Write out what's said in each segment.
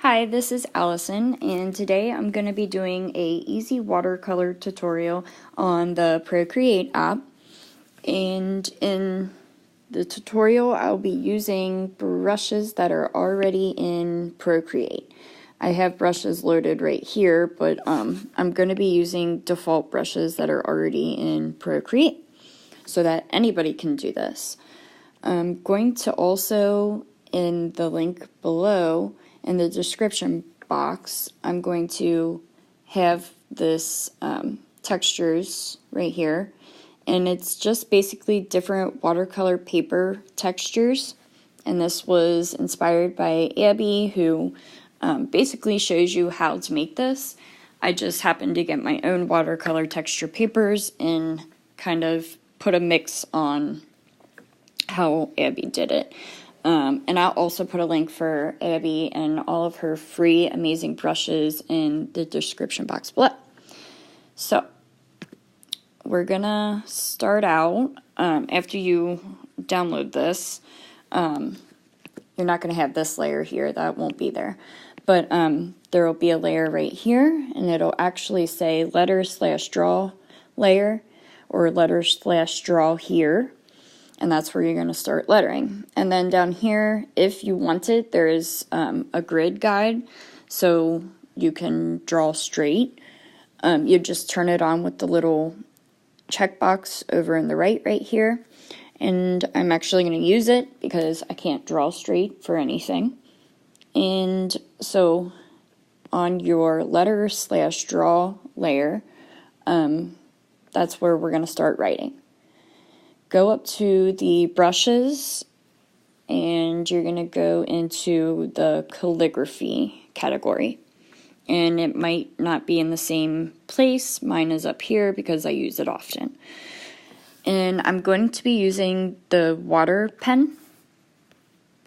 Hi, this is Allison, and today I'm going to be doing a easy watercolor tutorial on the Procreate app. And in the tutorial, I'll be using brushes that are already in Procreate. I have brushes loaded right here, but I'm going to be using default brushes that are already in Procreate so that anybody can do this. I'm going to also, in the link below, in the description box, I'm going to have this textures right here, and it's just basically different watercolor paper textures, and this was inspired by Abby, who basically shows you how to make this. I just happened to get my own watercolor texture papers and kind of put a mix on how Abby did it. And I'll also put a link for Abby and all of her free amazing brushes in the description box below. So, we're gonna start out, after you download this, you're not gonna have this layer here, that won't be there. But there will be a layer right here, and it'll actually say letter/draw layer, or letter/draw here. And that's where you're going to start lettering. And then down here, if you want it, there is a grid guide, so you can draw straight. You just turn it on with the little checkbox over in the right here. And I'm actually going to use it because I can't draw straight for anything. And so on your letter/draw layer, that's where we're going to start writing. Go up to the brushes, and you're going to go into the calligraphy category. And it might not be in the same place. Mine is up here because I use it often. And I'm going to be using the water pen.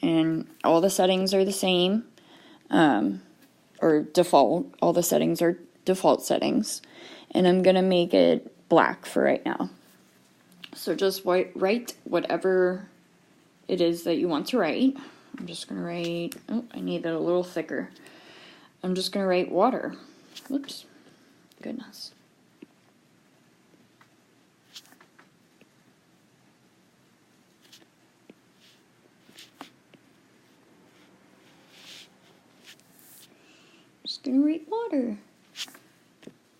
And all the settings are the same, or default. All the settings are default settings. And I'm going to make it black for right now. So just write whatever it is that you want to write. I'm just going to write, oh, I need it a little thicker. I'm just going to write water. Whoops. Goodness. Just going to write water.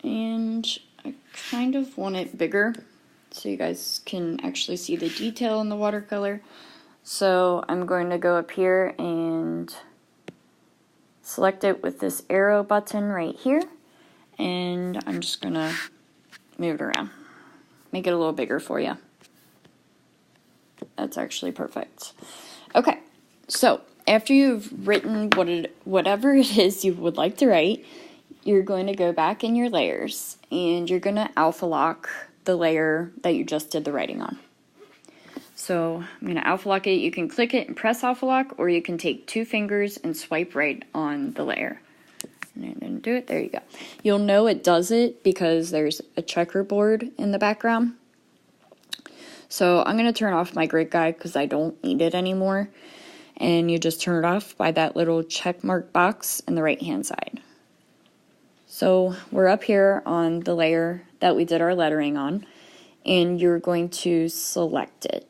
And I kind of want it bigger, so you guys can actually see the detail in the watercolor. So I'm going to go up here and select it with this arrow button right here, and I'm just going to move it around. Make it a little bigger for you. That's actually perfect. Okay, so after you've written whatever it is you would like to write, you're going to go back in your layers, and you're going to alpha lock the layer that you just did the writing on. So I'm going to alpha lock it. You can click it and press alpha lock, or you can take 2 fingers and swipe right on the layer. And I'm going to do it. There you go. You'll know it does it because there's a checkerboard in the background. So I'm going to turn off my grid guide because I don't need it anymore. And you just turn it off by that little check mark box in the right hand side. So we're up here on the layer that we did our lettering on, and you're going to select it.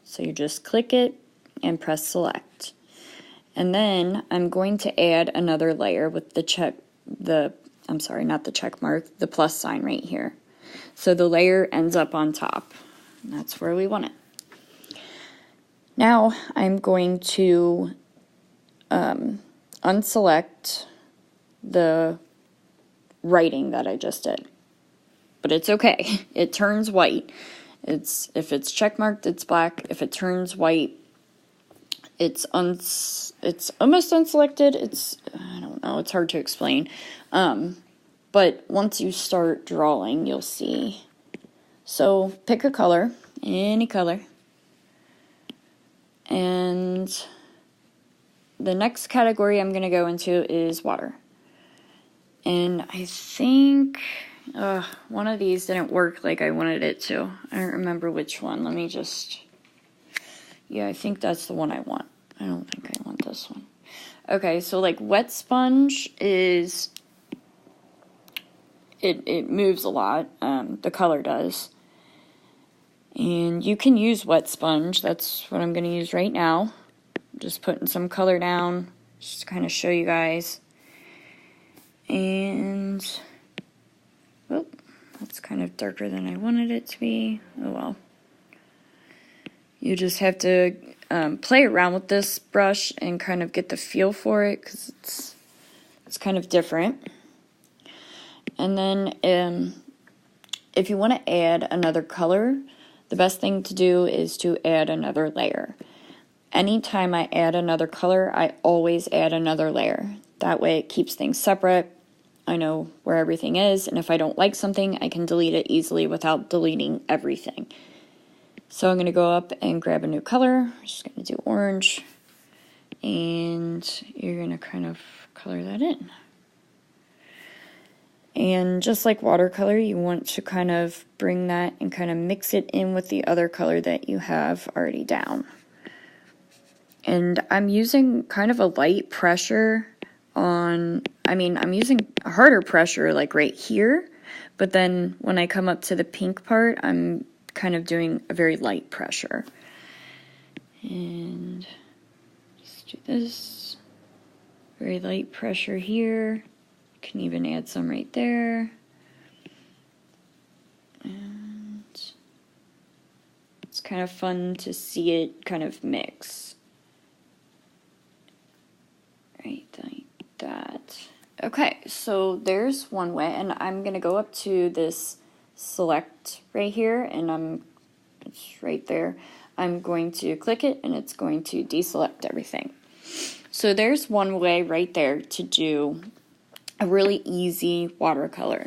So you just click it and press select. And then I'm going to add another layer with the plus sign right here. So the layer ends up on top. And that's where we want it. Now I'm going to unselect the writing that I just did. But it's okay. It turns white. If it's checkmarked, it's black. If it turns white, it's almost unselected. I don't know, it's hard to explain. But once you start drawing, you'll see. So pick a color, any color. And the next category I'm going to go into is water. And I think one of these didn't work like I wanted it to. I don't remember which one. Let me just... Yeah, I think that's the one I want. I don't think I want this one. Okay, so like wet sponge is, it moves a lot, the color does. And you can use wet sponge, that's what I'm going to use right now. Just putting some color down, just to kind of show you guys. And, oh, that's kind of darker than I wanted it to be. Oh well. You just have to play around with this brush and kind of get the feel for it, because it's kind of different. And then if you want to add another color, the best thing to do is to add another layer. Anytime I add another color, I always add another layer. That way it keeps things separate. I know where everything is, and if I don't like something, I can delete it easily without deleting everything. So I'm going to go up and grab a new color. I'm just going to do orange, and you're going to kind of color that in. And just like watercolor, you want to kind of bring that and kind of mix it in with the other color that you have already down. And I'm using kind of a light pressure on, I'm using a harder pressure like right here, but then when I come up to the pink part, I'm kind of doing a very light pressure. And just do this, very light pressure here. Can even add some right there. And it's kind of fun to see it kind of mix. Right like that. Okay, so there's one way, and I'm going to go up to this select right here, and it's right there. I'm going to click it, and it's going to deselect everything. So there's one way right there to do a really easy watercolor.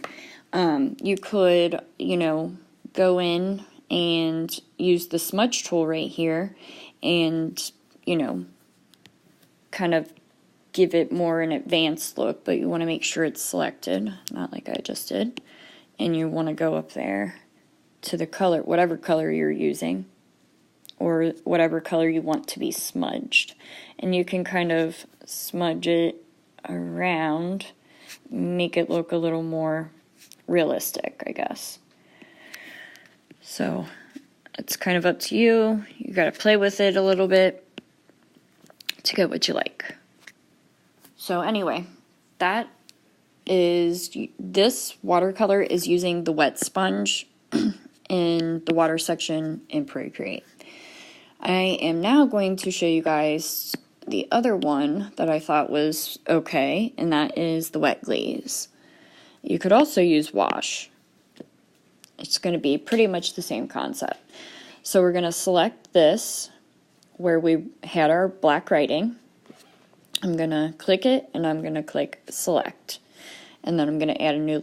You could, go in and use the smudge tool right here and, kind of give it more an advanced look, but you want to make sure it's selected, not like I just did. And you want to go up there to the color, whatever color you're using, or whatever color you want to be smudged. And you can kind of smudge it around, make it look a little more realistic, I guess. So it's kind of up to you. You got to play with it a little bit to get what you like. So anyway, that is, this watercolor is using the wet sponge in the water section in Procreate. I am now going to show you guys the other one that I thought was okay, and that is the wet glaze. You could also use wash. It's going to be pretty much the same concept. So we're going to select this where we had our black writing. I'm going to click it, and I'm going to click select. And then I'm going to add a new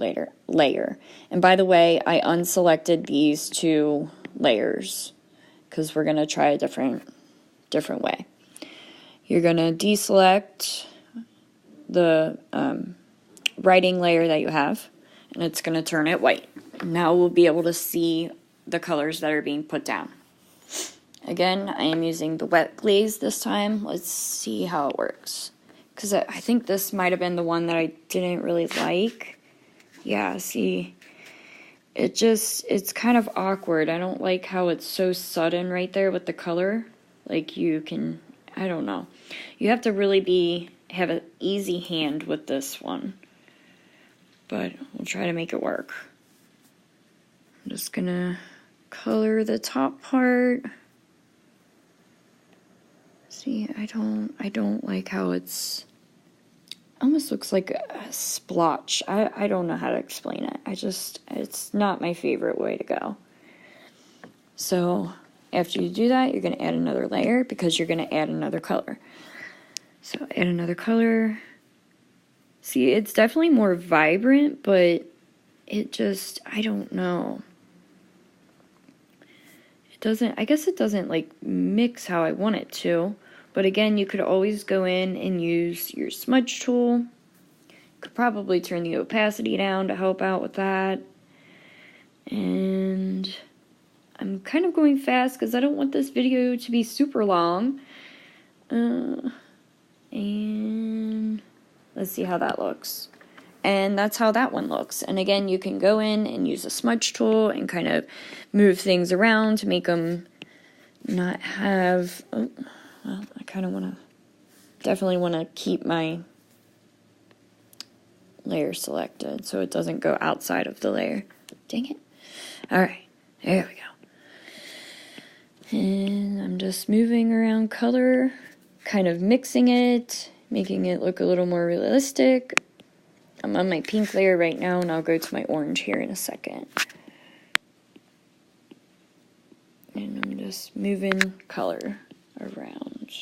layer. And by the way, I unselected these two layers because we're going to try a different way. You're going to deselect the writing layer that you have, and it's going to turn it white. Now we'll be able to see the colors that are being put down. Again, I am using the wet glaze this time. Let's see how it works. Because I think this might have been the one that I didn't really like. Yeah, see, it's kind of awkward. I don't like how it's so sudden right there with the color. Like I don't know. You have to really have an easy hand with this one. But we'll try to make it work. I'm just gonna color the top part. See, I don't like how it's almost looks like a splotch. I don't know how to explain it. It's not my favorite way to go. So after you do that, you're going to add another layer because you're going to add another color. So add another color. See, it's definitely more vibrant, but I don't know. I guess it doesn't like mix how I want it to. But again, you could always go in and use your smudge tool. You could probably turn the opacity down to help out with that. And I'm kind of going fast because I don't want this video to be super long. And And let's see how that looks. And that's how that one looks. And again, you can go in and use a smudge tool and kind of move things around to make them not have, oh, well, I kind of want to, definitely want to keep my layer selected so it doesn't go outside of the layer. Dang it. Alright, there we go. And I'm just moving around color, kind of mixing it, making it look a little more realistic. I'm on my pink layer right now, and I'll go to my orange here in a second. And I'm just moving color around.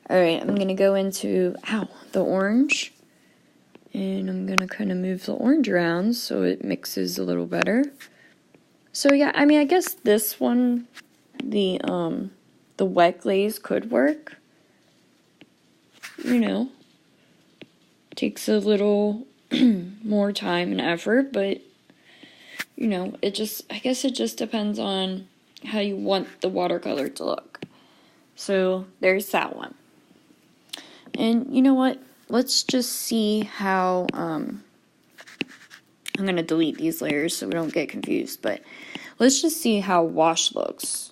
Alright, I'm going to go into, the orange. And I'm going to kind of move the orange around so it mixes a little better. So yeah, I mean, I guess this one, the wet glaze could work. You know. Takes a little more time and effort, but you know, I guess it just depends on how you want the watercolor to look. So there's that one. And you know what? Let's just see how, I'm going to delete these layers so we don't get confused, but let's just see how wash looks.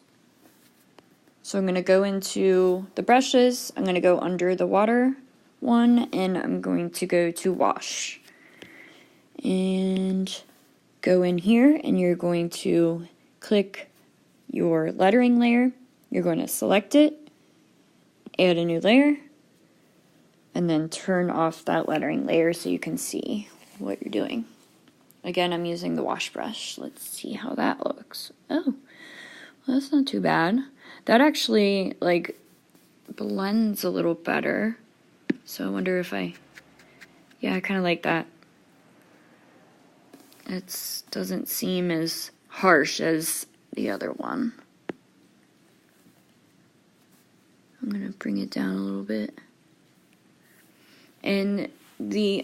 So I'm going to go into the brushes, I'm going to go under the water one, and I'm going to go to wash. And go in here, and you're going to click your lettering layer. You're going to select it, add a new layer, and then turn off that lettering layer so you can see what you're doing. Again, I'm using the wash brush. Let's see how that looks. Oh, well, that's not too bad. That actually, like, blends a little better. So I wonder if yeah, I kind of like that. It doesn't seem as harsh as the other one. I'm going to bring it down a little bit. And the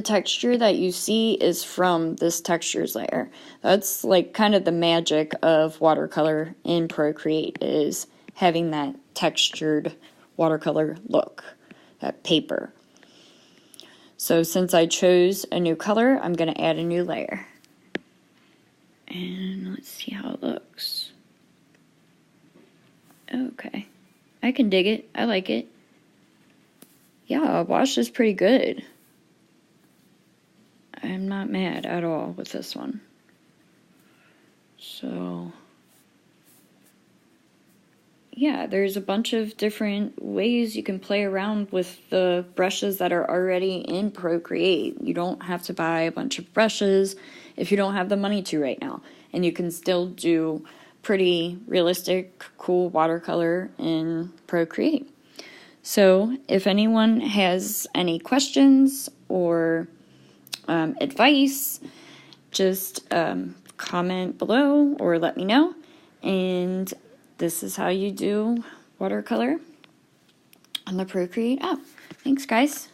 texture that you see is from this textures layer. That's like kind of the magic of watercolor in Procreate, is having that textured watercolor look, that paper. So since I chose a new color, I'm going to add a new layer. And let's see how it looks. Okay. I can dig it. I like it. Yeah, wash is pretty good. I'm not mad at all with this one. So yeah, there's a bunch of different ways you can play around with the brushes that are already in Procreate. You don't have to buy a bunch of brushes if you don't have the money to right now. And you can still do pretty realistic, cool watercolor in Procreate. So if anyone has any questions or advice, just comment below or let me know. And this is how you do watercolor on the Procreate app. Thanks, guys.